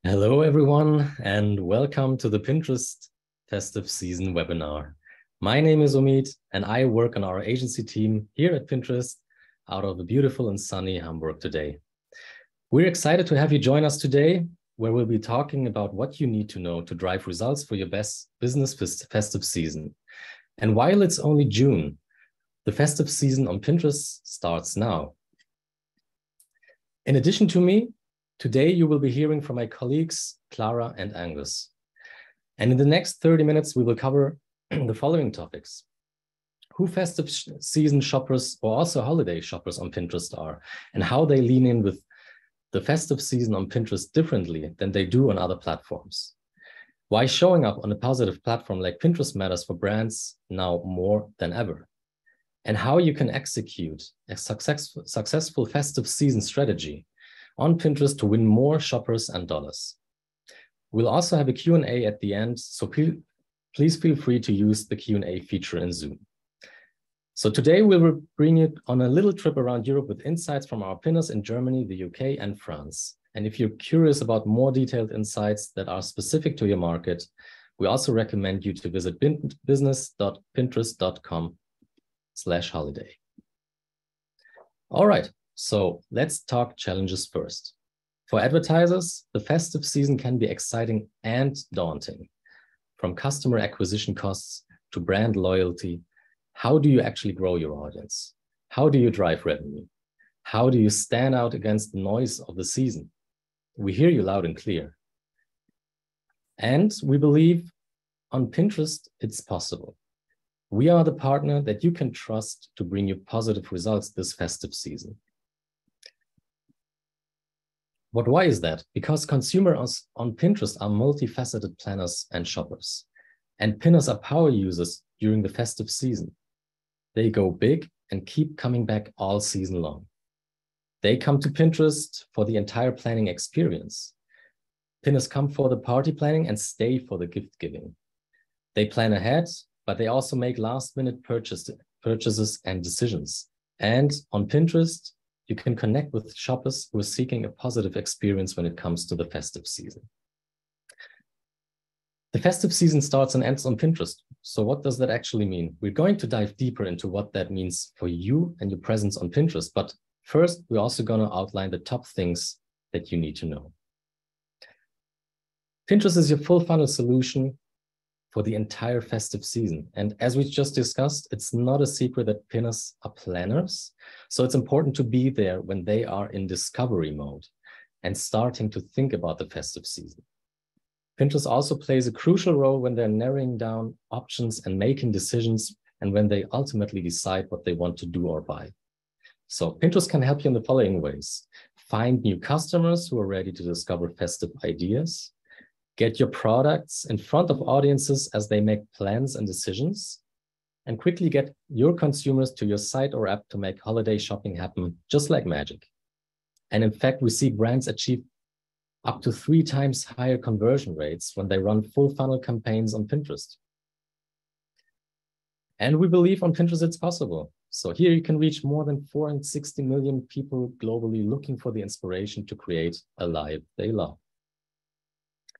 Hello, everyone, and welcome to the Pinterest festive season webinar. My name is Omid, and I work on our agency team here at Pinterest out of the beautiful and sunny Hamburg today. We're excited to have you join us today, where we'll be talking about what you need to know to drive results for your best business festive season. And while it's only June, the festive season on Pinterest starts now. In addition to me, today you will be hearing from my colleagues, Clara and Angus. And in the next 30 minutes, we will cover the following topics: who festive season shoppers or also holiday shoppers on Pinterest are, and how they lean in with the festive season on Pinterest differently than they do on other platforms. Why showing up on a positive platform like Pinterest matters for brands now more than ever. And how you can execute a successful festive season strategy on Pinterest to win more shoppers and dollars. We'll also have a Q&A at the end, so please feel free to use the Q&A feature in Zoom. So today we will bring you on a little trip around Europe with insights from our pinners in Germany, the UK, and France. And if you're curious about more detailed insights that are specific to your market, we also recommend you to visit business.pinterest.com/holiday. All right, so let's talk challenges first. For advertisers, the festive season can be exciting and daunting. From customer acquisition costs to brand loyalty, how do you actually grow your audience? How do you drive revenue? How do you stand out against the noise of the season? We hear you loud and clear. And we believe on Pinterest, it's possible. We are the partner that you can trust to bring you positive results this festive season. But why is that? Because consumers on Pinterest are multifaceted planners and shoppers, and pinners are power users during the festive season. They go big and keep coming back all season long. They come to Pinterest for the entire planning experience. Pinners come for the party planning and stay for the gift giving. They plan ahead, but they also make last-minute purchases and decisions. And on Pinterest, you can connect with shoppers who are seeking a positive experience when it comes to the festive season. The festive season starts and ends on Pinterest. So what does that actually mean? We're going to dive deeper into what that means for you and your presence on Pinterest. But first, we're also going to outline the top things that you need to know. Pinterest is your full funnel solution for the entire festive season. And as we just discussed, it's not a secret that pinners are planners. So it's important to be there when they are in discovery mode and starting to think about the festive season. Pinterest also plays a crucial role when they're narrowing down options and making decisions, and when they ultimately decide what they want to do or buy. So Pinterest can help you in the following ways: find new customers who are ready to discover festive ideas, get your products in front of audiences as they make plans and decisions, and quickly get your consumers to your site or app to make holiday shopping happen just like magic. And in fact, we see brands achieve up to 3 times higher conversion rates when they run full funnel campaigns on Pinterest. And we believe on Pinterest it's possible. So here you can reach more than 460 million people globally looking for the inspiration to create a life they love.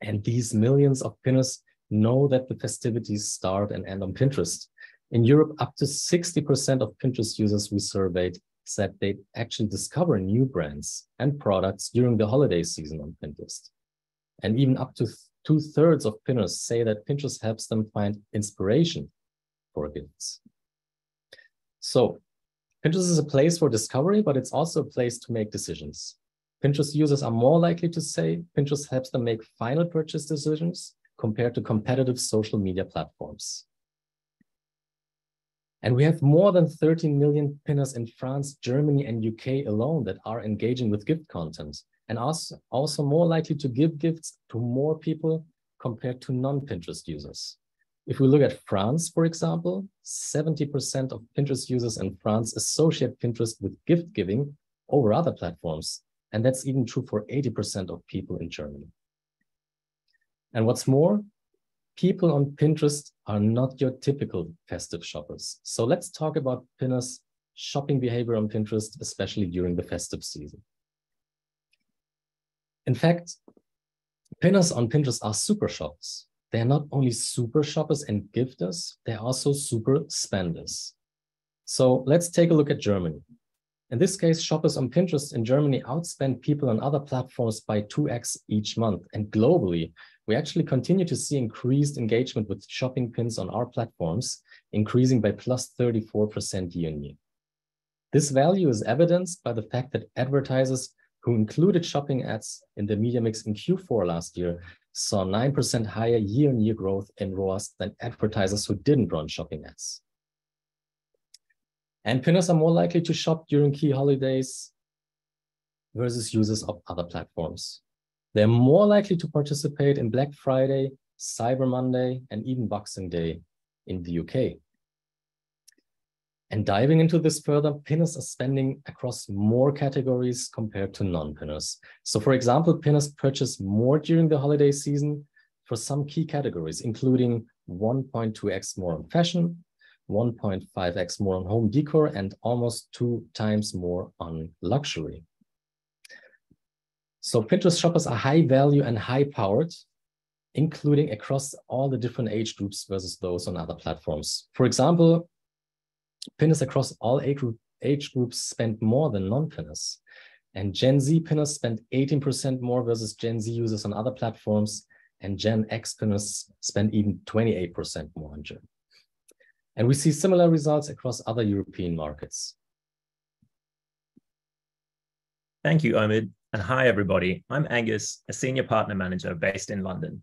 And these millions of pinners know that the festivities start and end on Pinterest. In Europe, up to 60% of Pinterest users we surveyed said they actually discover new brands and products during the holiday season on Pinterest. And even up to 2/3 of pinners say that Pinterest helps them find inspiration for gifts. So Pinterest is a place for discovery, but it's also a place to make decisions. Pinterest users are more likely to say Pinterest helps them make final purchase decisions compared to competitive social media platforms. And we have more than 13 million pinners in France, Germany, and UK alone that are engaging with gift content, and also more likely to give gifts to more people compared to non-Pinterest users. If we look at France, for example, 70% of Pinterest users in France associate Pinterest with gift giving over other platforms. And that's even true for 80% of people in Germany. And what's more, people on Pinterest are not your typical festive shoppers. So let's talk about pinners' shopping behavior on Pinterest, especially during the festive season. In fact, Pinners on Pinterest are super shoppers. They're not only super shoppers and gifters, they're also super spenders. So let's take a look at Germany. In this case, shoppers on Pinterest in Germany outspend people on other platforms by 2x each month. And globally, we actually continue to see increased engagement with shopping pins on our platforms, increasing by plus 34% year-on-year. This value is evidenced by the fact that advertisers who included shopping ads in the media mix in Q4 last year saw 9% higher year-on-year growth in ROAS than advertisers who didn't run shopping ads. And pinners are more likely to shop during key holidays versus users of other platforms. They're more likely to participate in Black Friday, Cyber Monday, and even Boxing Day in the UK. And diving into this further, pinners are spending across more categories compared to non-pinners. So for example, pinners purchase more during the holiday season for some key categories, including 1.2x more on fashion, 1.5x more on home decor, and almost 2 times more on luxury. So Pinterest shoppers are high value and high powered, including across all the different age groups versus those on other platforms. For example, pinners across all age groups spend more than non-pinners. And Gen Z pinners spend 18% more versus Gen Z users on other platforms, and Gen X pinners spend even 28% more on Gen. And we see similar results across other European markets. Thank you, Omid. And hi, everybody. I'm Angus, a senior partner manager based in London.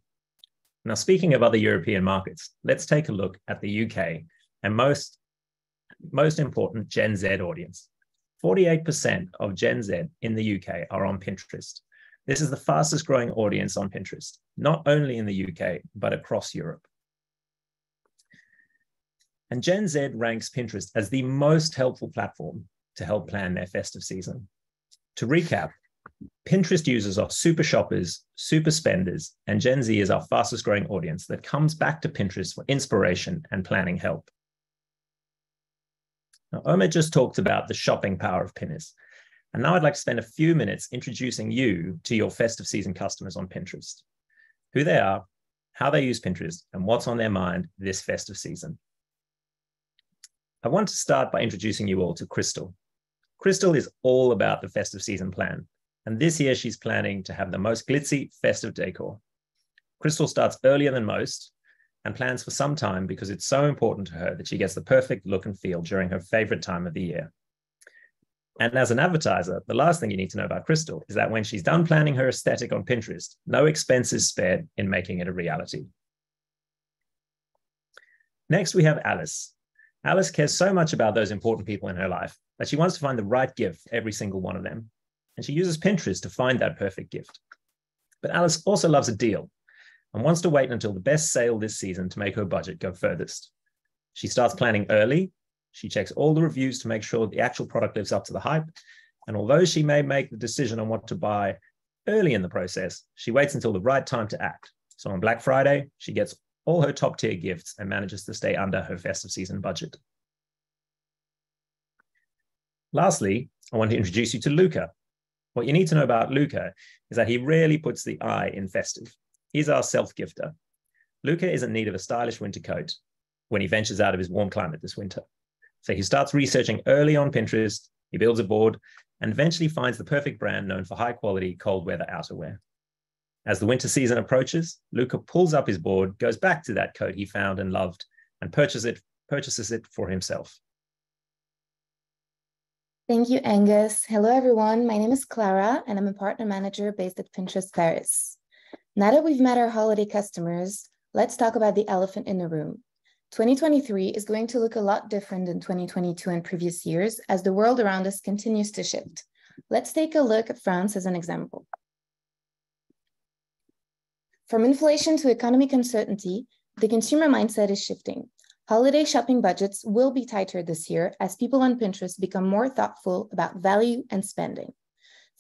Now, speaking of other European markets, let's take a look at the UK and most important Gen Z audience. 48% of Gen Z in the UK are on Pinterest. This is the fastest growing audience on Pinterest, not only in the UK, but across Europe. And Gen Z ranks Pinterest as the most helpful platform to help plan their festive season. To recap, Pinterest users are super shoppers, super spenders, and Gen Z is our fastest growing audience that comes back to Pinterest for inspiration and planning help. Now, Omid just talked about the shopping power of pinners. And now I'd like to spend a few minutes introducing you to your festive season customers on Pinterest, who they are, how they use Pinterest, and what's on their mind this festive season. I want to start by introducing you all to Crystal. Crystal is all about the festive season plan. And this year she's planning to have the most glitzy festive decor. Crystal starts earlier than most and plans for some time because it's so important to her that she gets the perfect look and feel during her favorite time of the year. And as an advertiser, the last thing you need to know about Crystal is that when she's done planning her aesthetic on Pinterest, no expense is spared in making it a reality. Next, we have Alice. Alice cares so much about those important people in her life that she wants to find the right gift for every single one of them. And she uses Pinterest to find that perfect gift. But Alice also loves a deal and wants to wait until the best sale this season to make her budget go furthest. She starts planning early. She checks all the reviews to make sure the actual product lives up to the hype. And although she may make the decision on what to buy early in the process, she waits until the right time to act. So on Black Friday, she gets all her top tier gifts and manages to stay under her festive season budget. Lastly, I want to introduce you to Luca. What you need to know about Luca is that he rarely puts the I in festive. He's our self-gifter. Luca is in need of a stylish winter coat when he ventures out of his warm climate this winter. So he starts researching early on Pinterest, he builds a board, and eventually finds the perfect brand known for high quality cold weather outerwear. As the winter season approaches, Luca pulls up his board, goes back to that coat he found and loved, and purchases it for himself. Thank you, Angus. Hello, everyone. My name is Clara, and I'm a partner manager based at Pinterest Paris. Now that we've met our holiday customers, let's talk about the elephant in the room. 2023 is going to look a lot different than 2022 and previous years as the world around us continues to shift. Let's take a look at France as an example. From inflation to economic uncertainty, the consumer mindset is shifting. Holiday shopping budgets will be tighter this year as people on Pinterest become more thoughtful about value and spending.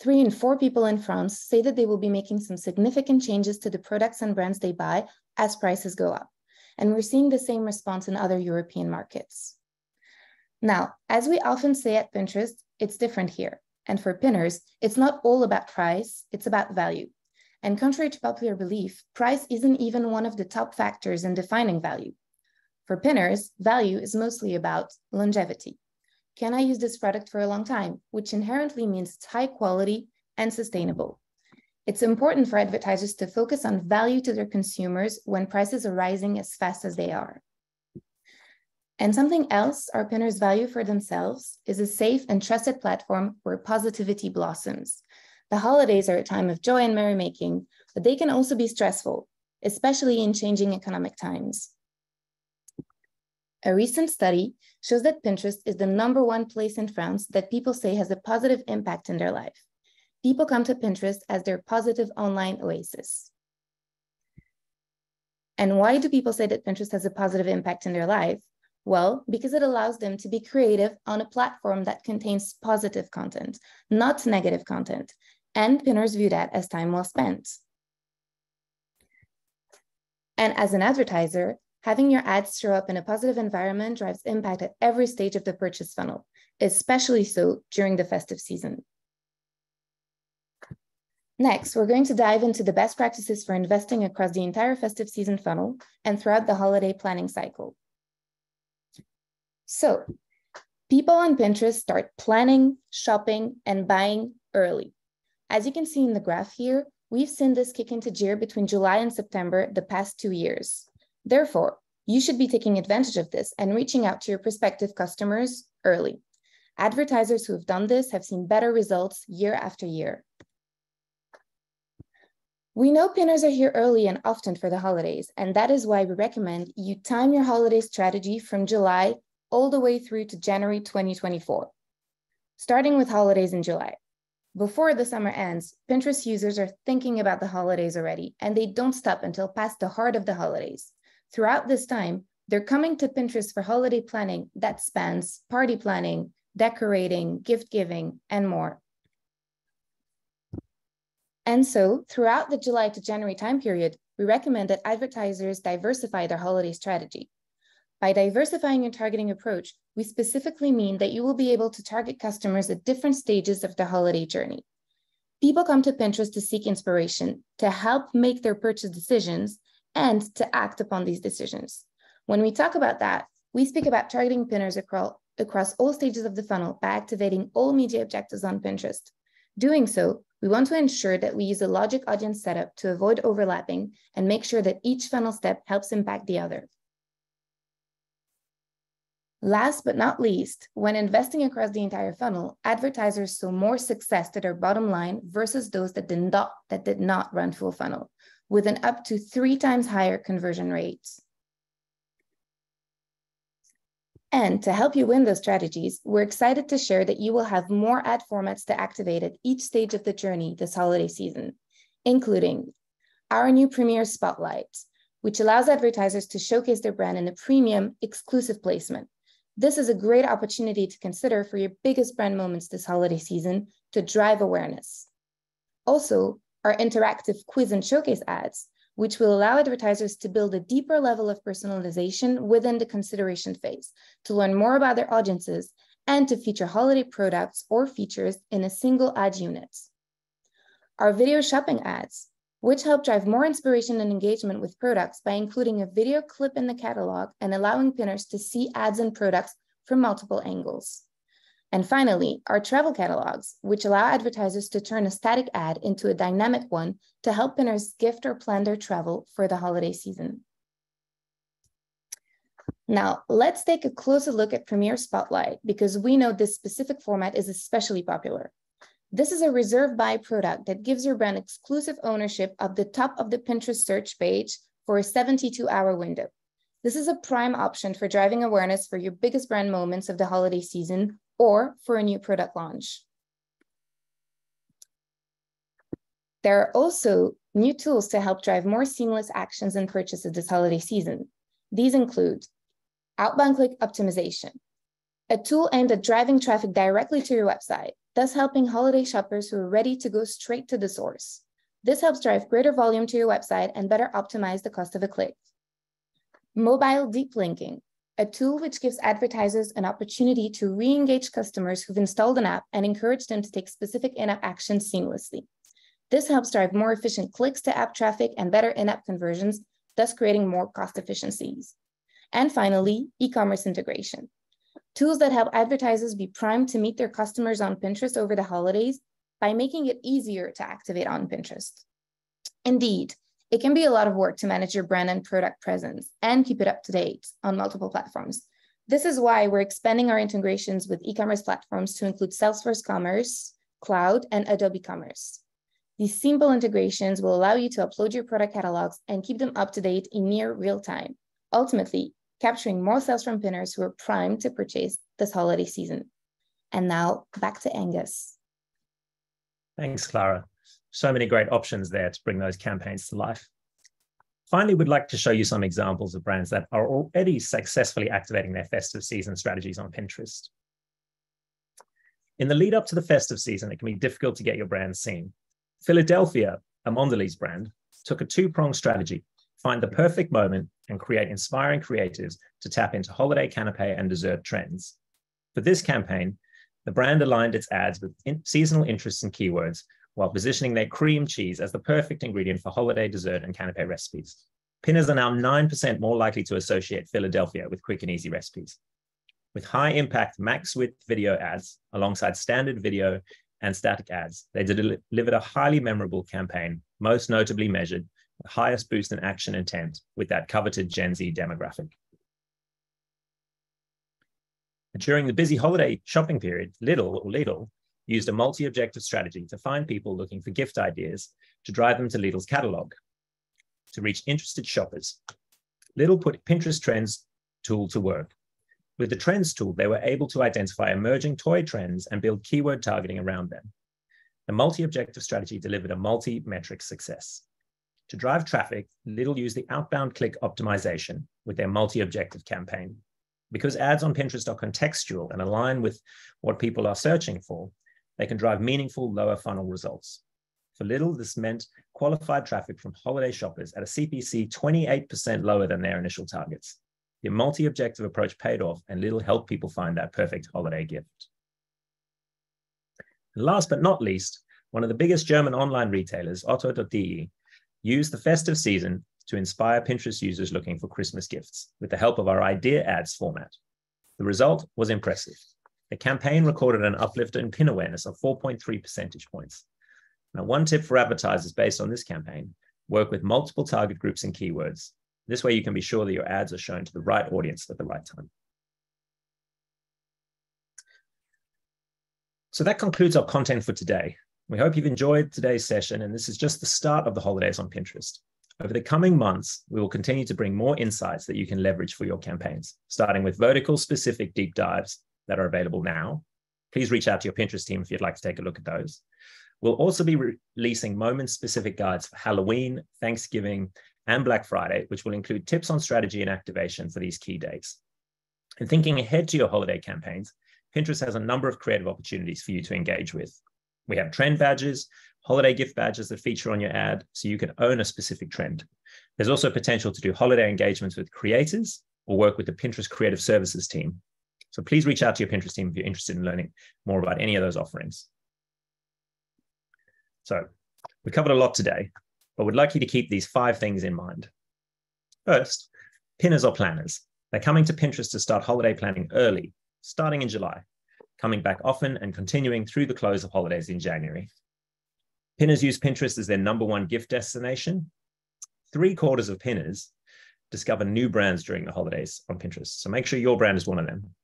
3 in 4 people in France say that they will be making some significant changes to the products and brands they buy as prices go up. And we're seeing the same response in other European markets. Now, as we often say at Pinterest, it's different here. And for pinners, it's not all about price, it's about value. And contrary to popular belief, price isn't even one of the top factors in defining value. For pinners, value is mostly about longevity. Can I use this product for a long time? Which inherently means it's high quality and sustainable. It's important for advertisers to focus on value to their consumers when prices are rising as fast as they are. And something else our pinners value for themselves is a safe and trusted platform where positivity blossoms. The holidays are a time of joy and merrymaking, but they can also be stressful, especially in changing economic times. A recent study shows that Pinterest is the #1 place in France that people say has a positive impact in their life. People come to Pinterest as their positive online oasis. And why do people say that Pinterest has a positive impact in their life? Well, because it allows them to be creative on a platform that contains positive content, not negative content. And pinners view that as time well spent. And as an advertiser, having your ads show up in a positive environment drives impact at every stage of the purchase funnel, especially so during the festive season. Next, we're going to dive into the best practices for investing across the entire festive season funnel and throughout the holiday planning cycle. So, people on Pinterest start planning, shopping, and buying early. As you can see in the graph here, we've seen this kick into gear between July and September the past 2 years. Therefore, you should be taking advantage of this and reaching out to your prospective customers early. Advertisers who have done this have seen better results year after year. We know pinners are here early and often for the holidays, and that is why we recommend you time your holiday strategy from July all the way through to January 2024, starting with holidays in July. Before the summer ends, Pinterest users are thinking about the holidays already, and they don't stop until past the heart of the holidays. Throughout this time, they're coming to Pinterest for holiday planning that spans party planning, decorating, gift giving, and more. And so, throughout the July to January time period, we recommend that advertisers diversify their holiday strategy. By diversifying your targeting approach, we specifically mean that you will be able to target customers at different stages of their holiday journey. People come to Pinterest to seek inspiration, to help make their purchase decisions, and to act upon these decisions. When we talk about that, we speak about targeting pinners across all stages of the funnel by activating all media objectives on Pinterest. Doing so, we want to ensure that we use a logic audience setup to avoid overlapping and make sure that each funnel step helps impact the other. Last but not least, when investing across the entire funnel, advertisers saw more success to their bottom line versus those that did not run full funnel, with an up to 3 times higher conversion rates. And to help you win those strategies, we're excited to share that you will have more ad formats to activate at each stage of the journey this holiday season, including our new Premier Spotlight, which allows advertisers to showcase their brand in a premium, exclusive placement. This is a great opportunity to consider for your biggest brand moments this holiday season to drive awareness. Also, our interactive quiz and showcase ads, which will allow advertisers to build a deeper level of personalization within the consideration phase, to learn more about their audiences, and to feature holiday products or features in a single ad unit. Our video shopping ads, which help drive more inspiration and engagement with products by including a video clip in the catalog and allowing pinners to see ads and products from multiple angles. And finally, our travel catalogs, which allow advertisers to turn a static ad into a dynamic one to help pinners gift or plan their travel for the holiday season. Now, let's take a closer look at Premier Spotlight because we know this specific format is especially popular. This is a reserve buy product that gives your brand exclusive ownership of the top of the Pinterest search page for a 72-hour window. This is a prime option for driving awareness for your biggest brand moments of the holiday season or for a new product launch. There are also new tools to help drive more seamless actions and purchases this holiday season. These include outbound click optimization, a tool aimed at driving traffic directly to your website, thus helping holiday shoppers who are ready to go straight to the source. This helps drive greater volume to your website and better optimize the cost of a click. Mobile deep linking, a tool which gives advertisers an opportunity to re-engage customers who've installed an app and encourage them to take specific in-app actions seamlessly. This helps drive more efficient clicks to app traffic and better in-app conversions, thus creating more cost efficiencies. And finally, e-commerce integration. Tools that help advertisers be primed to meet their customers on Pinterest over the holidays by making it easier to activate on Pinterest. Indeed, it can be a lot of work to manage your brand and product presence and keep it up to date on multiple platforms. This is why we're expanding our integrations with e-commerce platforms to include Salesforce Commerce, Cloud, and Adobe Commerce. These simple integrations will allow you to upload your product catalogs and keep them up to date in near real time, ultimately capturing more sales from pinners who are primed to purchase this holiday season. And now back to Angus. Thanks, Clara. So many great options there to bring those campaigns to life. Finally, we'd like to show you some examples of brands that are already successfully activating their festive season strategies on Pinterest. In the lead up to the festive season, it can be difficult to get your brand seen. Philadelphia, a Mondelez brand, took a two-pronged strategy: find the perfect moment and create inspiring creatives to tap into holiday canapé and dessert trends. For this campaign, the brand aligned its ads with seasonal interests and keywords while positioning their cream cheese as the perfect ingredient for holiday dessert and canapé recipes. Pinners are now 9% more likely to associate Philadelphia with quick and easy recipes. With high impact max width video ads alongside standard video and static ads, they delivered a highly memorable campaign, most notably measured the highest boost in action intent with that coveted Gen Z demographic. During the busy holiday shopping period, Lidl used a multi-objective strategy to find people looking for gift ideas to drive them to Lidl's catalog. To reach interested shoppers, Lidl put Pinterest Trends tool to work. With the Trends tool, they were able to identify emerging toy trends and build keyword targeting around them. The multi-objective strategy delivered a multi-metric success. To drive traffic, Lidl used the outbound click optimization with their multi-objective campaign. Because ads on Pinterest are contextual and align with what people are searching for, they can drive meaningful lower funnel results. For Lidl, this meant qualified traffic from holiday shoppers at a CPC 28% lower than their initial targets. The multi-objective approach paid off, and Lidl helped people find that perfect holiday gift. And last but not least, one of the biggest German online retailers, Otto.de, used the festive season to inspire Pinterest users looking for Christmas gifts with the help of our idea ads format. The result was impressive. The campaign recorded an uplift in pin awareness of 4.3 percentage points. Now, one tip for advertisers based on this campaign: work with multiple target groups and keywords. This way you can be sure that your ads are shown to the right audience at the right time. So that concludes our content for today. We hope you've enjoyed today's session, and this is just the start of the holidays on Pinterest. Over the coming months, we will continue to bring more insights that you can leverage for your campaigns, starting with vertical-specific deep dives that are available now. Please reach out to your Pinterest team if you'd like to take a look at those. We'll also be releasing moment-specific guides for Halloween, Thanksgiving, and Black Friday, which will include tips on strategy and activation for these key dates. And thinking ahead to your holiday campaigns, Pinterest has a number of creative opportunities for you to engage with. We have trend badges, holiday gift badges that feature on your ad, so you can own a specific trend. There's also potential to do holiday engagements with creators or work with the Pinterest Creative Services team. So please reach out to your Pinterest team if you're interested in learning more about any of those offerings. So we covered a lot today, but we'd like you to keep these 5 things in mind. First, pinners or planners. They're coming to Pinterest to start holiday planning early, starting in July, coming back often and continuing through the close of holidays in January. Pinners use Pinterest as their #1 gift destination. 3/4 of pinners discover new brands during the holidays on Pinterest, so make sure your brand is one of them.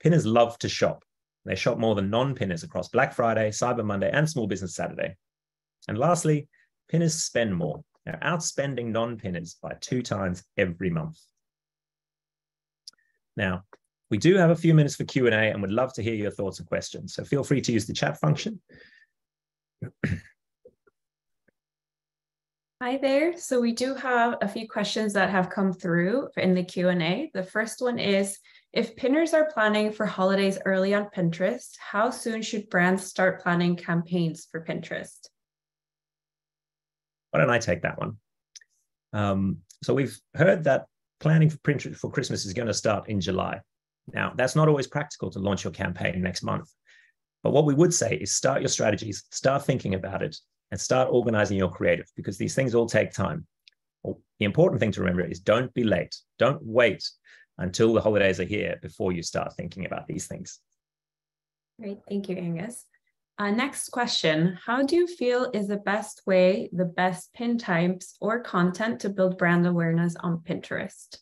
Pinners love to shop. They shop more than non-pinners across Black Friday, Cyber Monday, and Small Business Saturday. And lastly, pinners spend more. They're outspending non-pinners by 2 times every month. Now, we do have a few minutes for Q&A and would love to hear your thoughts and questions, so feel free to use the chat function. Hi there. So we do have a few questions that have come through in the Q&A. The first one is, if pinners are planning for holidays early on Pinterest, how soon should brands start planning campaigns for Pinterest? Why don't I take that one? So we've heard that planning for Pinterest for Christmas is going to start in July. Now, that's not always practical to launch your campaign next month. But what we would say is start your strategies, start thinking about it and start organizing your creative, because these things all take time. The important thing to remember is don't be late. Don't wait until the holidays are here before you start thinking about these things. Great, thank you, Angus. Next question, how do you feel is the best way, the best pin types or content to build brand awareness on Pinterest?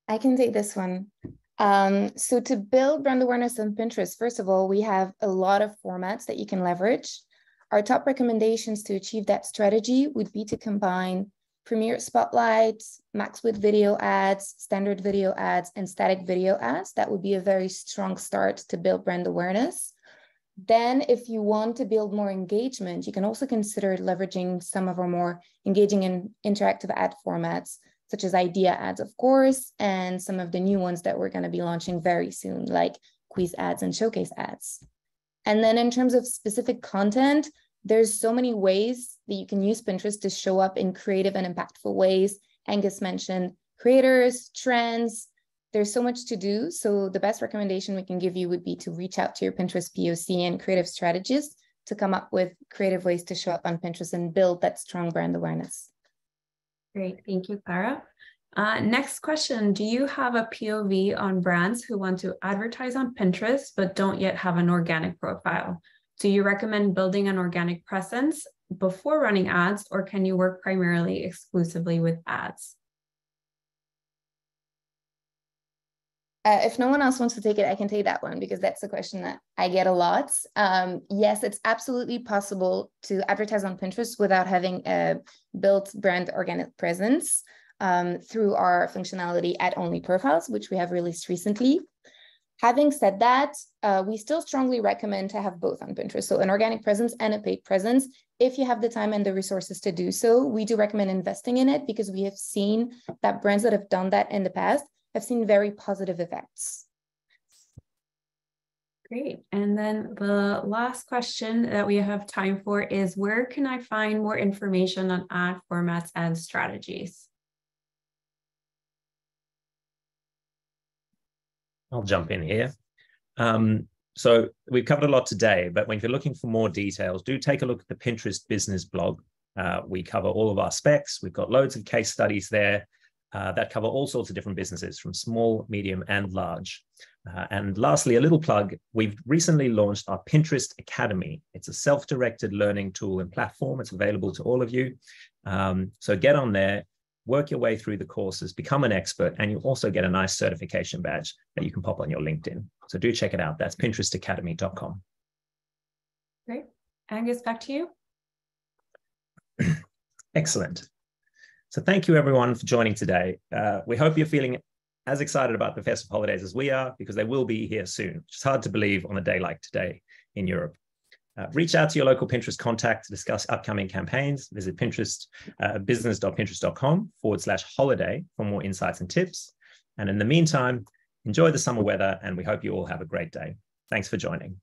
I can take this one. So to build brand awareness on Pinterest, first of all, we have a lot of formats that you can leverage. Our top recommendations to achieve that strategy would be to combine Premiere Spotlights, max width video ads, standard video ads, and static video ads. That would be a very strong start to build brand awareness. Then if you want to build more engagement, you can also consider leveraging some of our more engaging and interactive ad formats, such as idea ads, of course, and some of the new ones that we're going to be launching very soon, like quiz ads and showcase ads. And then in terms of specific content, there's so many ways that you can use Pinterest to show up in creative and impactful ways. Angus mentioned creators, trends. There's so much to do. So the best recommendation we can give you would be to reach out to your Pinterest POC and creative strategist to come up with creative ways to show up on Pinterest and build that strong brand awareness. Great, thank you, Clara. Next question, do you have a POV on brands who want to advertise on Pinterest but don't yet have an organic profile? Do you recommend building an organic presence before running ads, or can you work primarily exclusively with ads? If no one else wants to take it, I can take that one because that's a question that I get a lot. Yes, it's absolutely possible to advertise on Pinterest without having a built brand organic presence through our functionality ad-only profiles, which we have released recently. Having said that, we still strongly recommend to have both on Pinterest, so an organic presence and a paid presence. If you have the time and the resources to do so, we do recommend investing in it because we have seen that brands that have done that in the past have seen very positive effects. Great. And then the last question that we have time for is, where can I find more information on ad formats and strategies? I'll jump in here. So we've covered a lot today, but if you're looking for more details, do take a look at the Pinterest business blog. We cover all of our specs. We've got loads of case studies there that cover all sorts of different businesses from small, medium, and large. And lastly, a little plug, we've recently launched our Pinterest Academy. It's a self-directed learning tool and platform. It's available to all of you. So get on there, work your way through the courses, become an expert, and you also get a nice certification badge that you can pop on your LinkedIn. So do check it out. That's pinterestacademy.com. Great. Angus, back to you. Excellent. So thank you everyone for joining today. We hope you're feeling as excited about the festive holidays as we are, because they will be here soon. It's hard to believe on a day like today in Europe. Reach out to your local Pinterest contact to discuss upcoming campaigns. Visit Pinterest, business.pinterest.com/holiday for more insights and tips. And in the meantime, enjoy the summer weather, and we hope you all have a great day. Thanks for joining.